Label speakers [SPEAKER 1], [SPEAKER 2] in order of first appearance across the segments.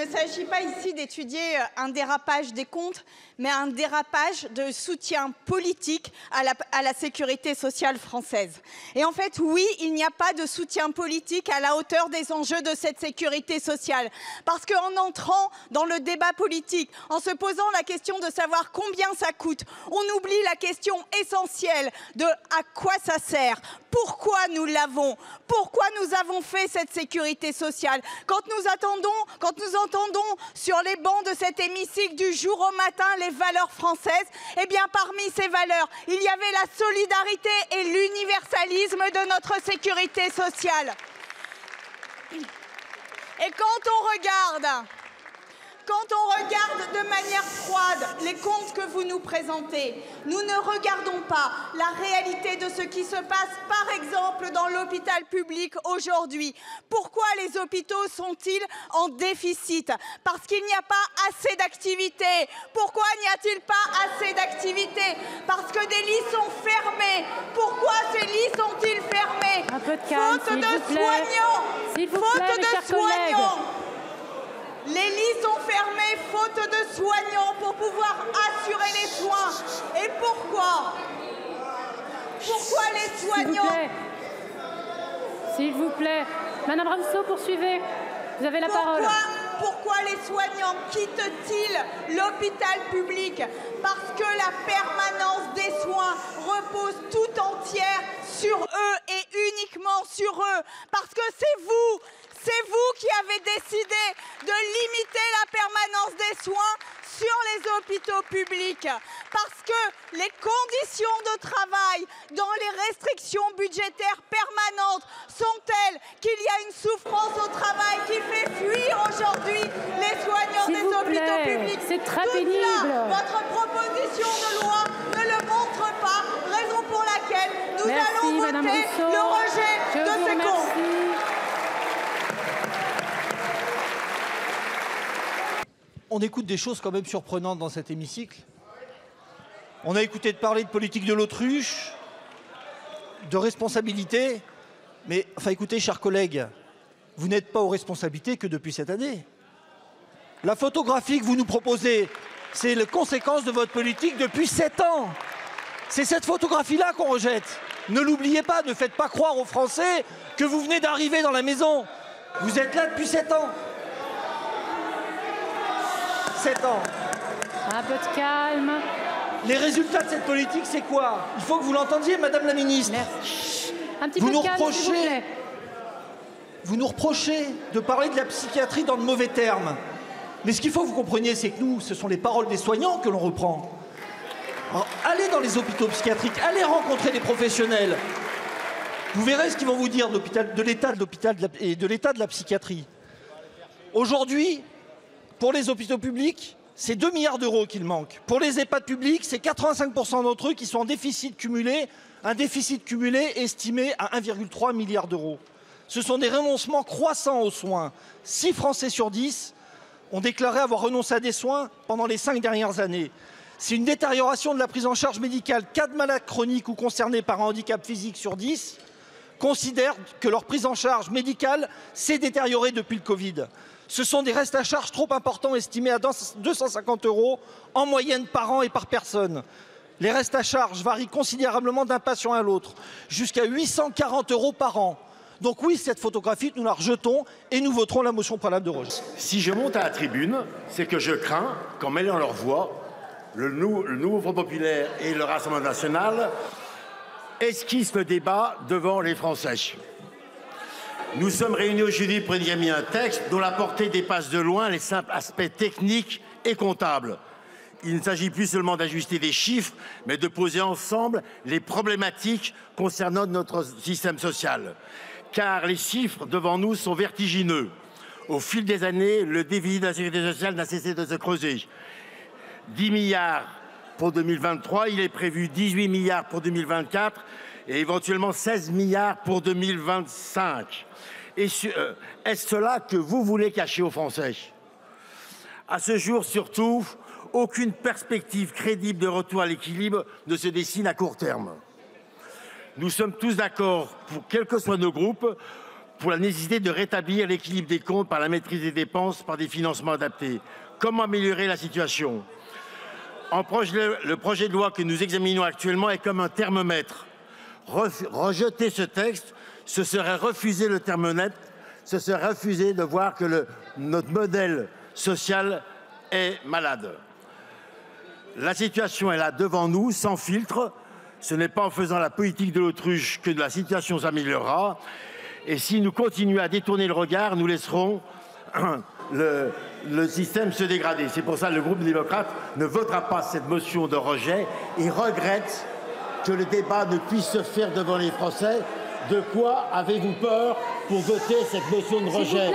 [SPEAKER 1] ne s'agit pas ici d'étudier un dérapage des comptes, mais un dérapage de soutien politique à la sécurité sociale française. Et en fait, oui, il n'y a pas de soutien politique à la hauteur des enjeux de cette sécurité sociale. Parce qu'en entrant dans le débat politique, en se posant la question de savoir combien ça coûte, on oublie la question essentielle de à quoi ça sert, pourquoi nous l'avons, pourquoi nous avons fait cette sécurité sociale. Quand nous entendons sur les bancs de cet hémicycle du jour au matin les valeurs françaises, eh bien parmi ces valeurs, il y avait la solidarité et l'universalisme de notre sécurité sociale. Et quand on regarde de manière froide les comptes que vous nous présentez, nous ne regardons pas la réalité de ce qui se passe, par exemple, dans l'hôpital public aujourd'hui. Pourquoi les hôpitaux sont-ils en déficit? Parce qu'il n'y a pas assez d'activité. Pourquoi n'y a-t-il pas assez d'activité? Parce que des lits sont fermés. Pourquoi ces lits sont-ils fermés?
[SPEAKER 2] Un peu de calme,
[SPEAKER 1] faute de soignants. Faute de soignants. Les lits sont fermés, faute de soignants pour pouvoir assurer les soins. Et pourquoi? Pourquoi les soignants?
[SPEAKER 2] S'il vous plaît. Madame Ramsau, poursuivez. Vous avez la parole.
[SPEAKER 1] Pourquoi les soignants quittent-ils l'hôpital public? Parce que la permanence des soins repose tout entière sur eux et uniquement sur eux. Parce que c'est vous qui avez décidé de limiter la permanence des soins sur les hôpitaux publics. Parce que les conditions de travail dans les restrictions budgétaires permanentes sont telles qu'il y a une souffrance au travail qui fait fuir aujourd'hui les soignants des hôpitaux publics.
[SPEAKER 2] C'est très pénible.
[SPEAKER 1] Votre proposition de loi ne le montre pas, raison pour laquelle nous allons voter le rejet de ces comptes.
[SPEAKER 3] On écoute des choses quand même surprenantes dans cet hémicycle. On a écouté parler de politique de l'autruche, de responsabilité. Mais, enfin écoutez, chers collègues, vous n'êtes pas aux responsabilités que depuis cette année. La photographie que vous nous proposez, c'est la conséquence de votre politique depuis 7 ans. C'est cette photographie-là qu'on rejette. Ne l'oubliez pas, ne faites pas croire aux Français que vous venez d'arriver dans la maison. Vous êtes là depuis 7 ans. 7 ans.
[SPEAKER 2] Un peu de calme.
[SPEAKER 3] Les résultats de cette politique, c'est quoi? Il faut que vous l'entendiez, Madame la Ministre.
[SPEAKER 2] Merci. Un petit peu de calme, s'il vous plaît.
[SPEAKER 3] Vous nous reprochez de parler de la psychiatrie dans de mauvais termes. Mais ce qu'il faut que vous compreniez, c'est que nous, ce sont les paroles des soignants que l'on reprend. Alors, allez dans les hôpitaux psychiatriques, allez rencontrer les professionnels. Vous verrez ce qu'ils vont vous dire de l'état de l'hôpital et de l'état de la psychiatrie. Aujourd'hui, pour les hôpitaux publics, c'est 2 milliards d'euros qu'il manque. Pour les EHPAD publics, c'est 85% d'entre eux qui sont en déficit cumulé, un déficit cumulé estimé à 1,3 milliard d'euros. Ce sont des renoncements croissants aux soins. 6 Français sur 10 ont déclaré avoir renoncé à des soins pendant les 5 dernières années. C'est une détérioration de la prise en charge médicale. 4 malades chroniques ou concernés par un handicap physique sur 10 considèrent que leur prise en charge médicale s'est détériorée depuis le Covid. Ce sont des restes à charge trop importants, estimés à 250 € en moyenne par an et par personne. Les restes à charge varient considérablement d'un patient à l'autre, jusqu'à 840 € par an. Donc oui, cette photographie, nous la rejetons et nous voterons la motion préalable de rejet.
[SPEAKER 4] Si je monte à la tribune, c'est que je crains qu'en mêlant leur voix, le nouveau Front populaire et le Rassemblement national esquissent le débat devant les Français. Nous sommes réunis aujourd'hui pour examiner un texte dont la portée dépasse de loin les simples aspects techniques et comptables. Il ne s'agit plus seulement d'ajuster des chiffres, mais de poser ensemble les problématiques concernant notre système social. Car les chiffres devant nous sont vertigineux. Au fil des années, le déficit de la sécurité sociale n'a cessé de se creuser. 10 milliards pour 2023, il est prévu 18 milliards pour 2024 et éventuellement 16 milliards pour 2025. Est-ce cela que vous voulez cacher aux Français? À ce jour, surtout, aucune perspective crédible de retour à l'équilibre ne se dessine à court terme. Nous sommes tous d'accord, quels que soient nos groupes, pour la nécessité de rétablir l'équilibre des comptes par la maîtrise des dépenses, par des financements adaptés. Comment améliorer la situation? Le projet de loi que nous examinons actuellement est comme un thermomètre. Rejeter ce texte, ce serait refuser le thermomètre, ce serait refuser de voir que notre modèle social est malade. La situation est là devant nous, sans filtre. Ce n'est pas en faisant la politique de l'autruche que la situation s'améliorera. Et si nous continuons à détourner le regard, nous laisserons le système se dégrader. C'est pour ça que le groupe démocrate ne votera pas cette motion de rejet et regrette que le débat ne puisse se faire devant les Français. De quoi avez-vous peur pour voter cette motion de rejet?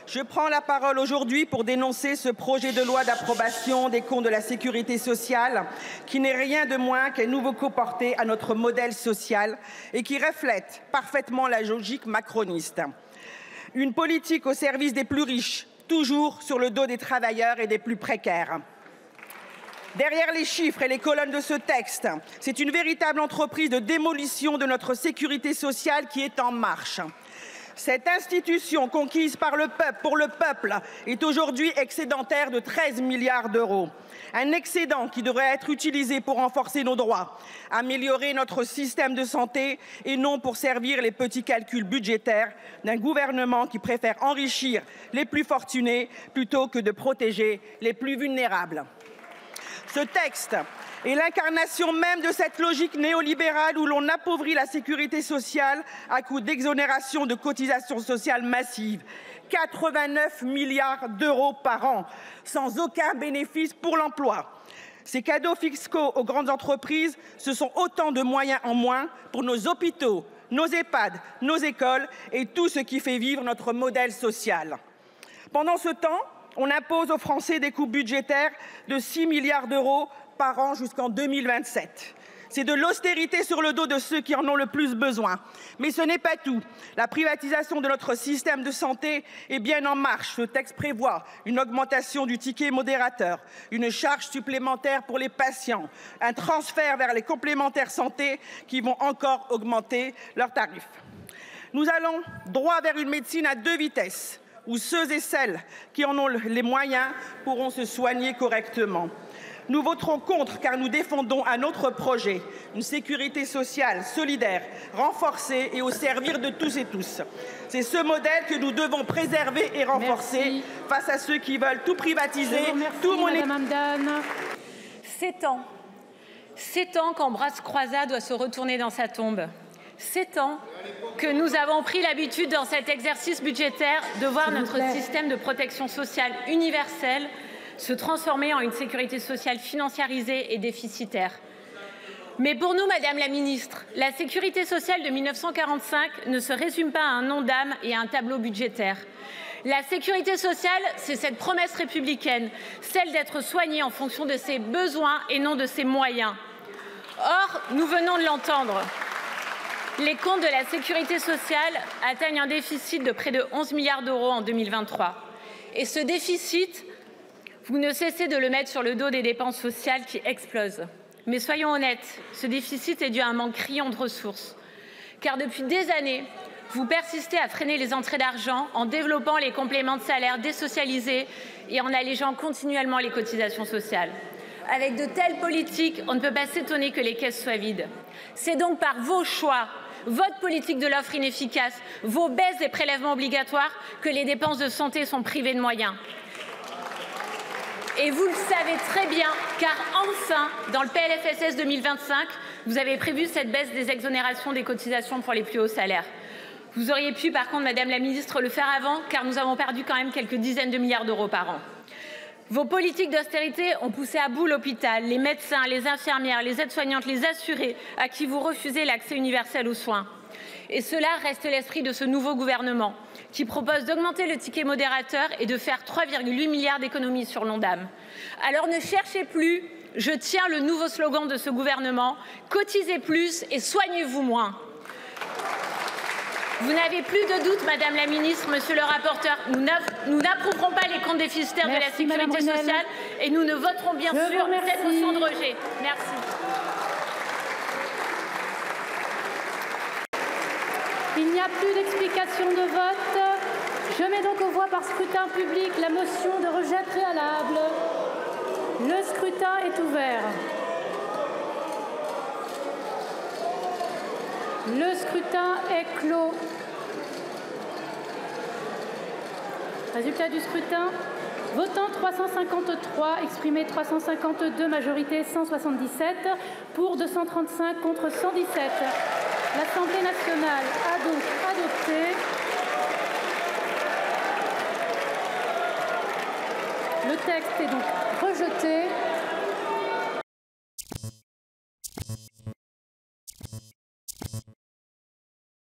[SPEAKER 5] Je prends la parole aujourd'hui pour dénoncer ce projet de loi d'approbation des comptes de la sécurité sociale qui n'est rien de moins qu'un nouveau coup porté à notre modèle social et qui reflète parfaitement la logique macroniste. Une politique au service des plus riches, toujours sur le dos des travailleurs et des plus précaires. Derrière les chiffres et les colonnes de ce texte, c'est une véritable entreprise de démolition de notre sécurité sociale qui est en marche. Cette institution conquise par le peuple, pour le peuple, est aujourd'hui excédentaire de 13 milliards d'euros. Un excédent qui devrait être utilisé pour renforcer nos droits, améliorer notre système de santé et non pour servir les petits calculs budgétaires d'un gouvernement qui préfère enrichir les plus fortunés plutôt que de protéger les plus vulnérables. Ce texte est l'incarnation même de cette logique néolibérale où l'on appauvrit la sécurité sociale à coup d'exonération de cotisations sociales massives. 89 milliards d'euros par an, sans aucun bénéfice pour l'emploi. Ces cadeaux fiscaux aux grandes entreprises, ce sont autant de moyens en moins pour nos hôpitaux, nos EHPAD, nos écoles et tout ce qui fait vivre notre modèle social. Pendant ce temps, on impose aux Français des coupes budgétaires de 6 milliards d'euros par an jusqu'en 2027. C'est de l'austérité sur le dos de ceux qui en ont le plus besoin. Mais ce n'est pas tout. La privatisation de notre système de santé est bien en marche. Ce texte prévoit une augmentation du ticket modérateur, une charge supplémentaire pour les patients, un transfert vers les complémentaires santé qui vont encore augmenter leurs tarifs. Nous allons droit vers une médecine à 2 vitesses, où ceux et celles qui en ont les moyens pourront se soigner correctement. Nous voterons contre car nous défendons un autre projet, une sécurité sociale solidaire, renforcée et au service de tous et tous. C'est ce modèle que nous devons préserver et renforcer face à ceux qui veulent tout privatiser, tout monétiser.
[SPEAKER 6] 7 ans qu'Ambroise Croizat doit se retourner dans sa tombe. 7 ans que nous avons pris l'habitude dans cet exercice budgétaire de voir notre système de protection sociale universelle se transformer en une sécurité sociale financiarisée et déficitaire. Mais pour nous, Madame la Ministre, la sécurité sociale de 1945 ne se résume pas à un nom d'âme et à un tableau budgétaire. La sécurité sociale, c'est cette promesse républicaine, celle d'être soignée en fonction de ses besoins et non de ses moyens. Or, nous venons de l'entendre. Les comptes de la sécurité sociale atteignent un déficit de près de 11 milliards d'euros en 2023. Et ce déficit, vous ne cessez de le mettre sur le dos des dépenses sociales qui explosent. Mais soyons honnêtes, ce déficit est dû à un manque criant de ressources. Car depuis des années, vous persistez à freiner les entrées d'argent en développant les compléments de salaire désocialisés et en allégeant continuellement les cotisations sociales. Avec de telles politiques, on ne peut pas s'étonner que les caisses soient vides. C'est donc par vos choix, votre politique de l'offre inefficace, vos baisses des prélèvements obligatoires que les dépenses de santé sont privées de moyens. Et vous le savez très bien, car enfin, dans le PLFSS 2025, vous avez prévu cette baisse des exonérations des cotisations pour les plus hauts salaires. Vous auriez pu, par contre, Madame la Ministre, le faire avant, car nous avons perdu quand même quelques dizaines de milliards d'euros par an. Vos politiques d'austérité ont poussé à bout l'hôpital, les médecins, les infirmières, les aides-soignantes, les assurés, à qui vous refusez l'accès universel aux soins. Et cela reste l'esprit de ce nouveau gouvernement, qui propose d'augmenter le ticket modérateur et de faire 3,8 milliards d'économies sur l'Ondam. Alors ne cherchez plus, je tiens le nouveau slogan de ce gouvernement, cotisez plus et soignez-vous moins. Vous n'avez plus de doute, Madame la Ministre, Monsieur le rapporteur, nous n'approuverons pas les comptes déficitaires de la sécurité sociale et nous ne voterons bien sûr cette motion de rejet. Merci.
[SPEAKER 2] Il n'y a plus d'explication de vote. Je mets donc aux voix par scrutin public la motion de rejet préalable. Le scrutin est ouvert. Le scrutin est clos. Résultat du scrutin. Votant 353, exprimé 352, majorité 177, pour 235 contre 117. L'Assemblée nationale a donc adopté le texte est donc rejeté.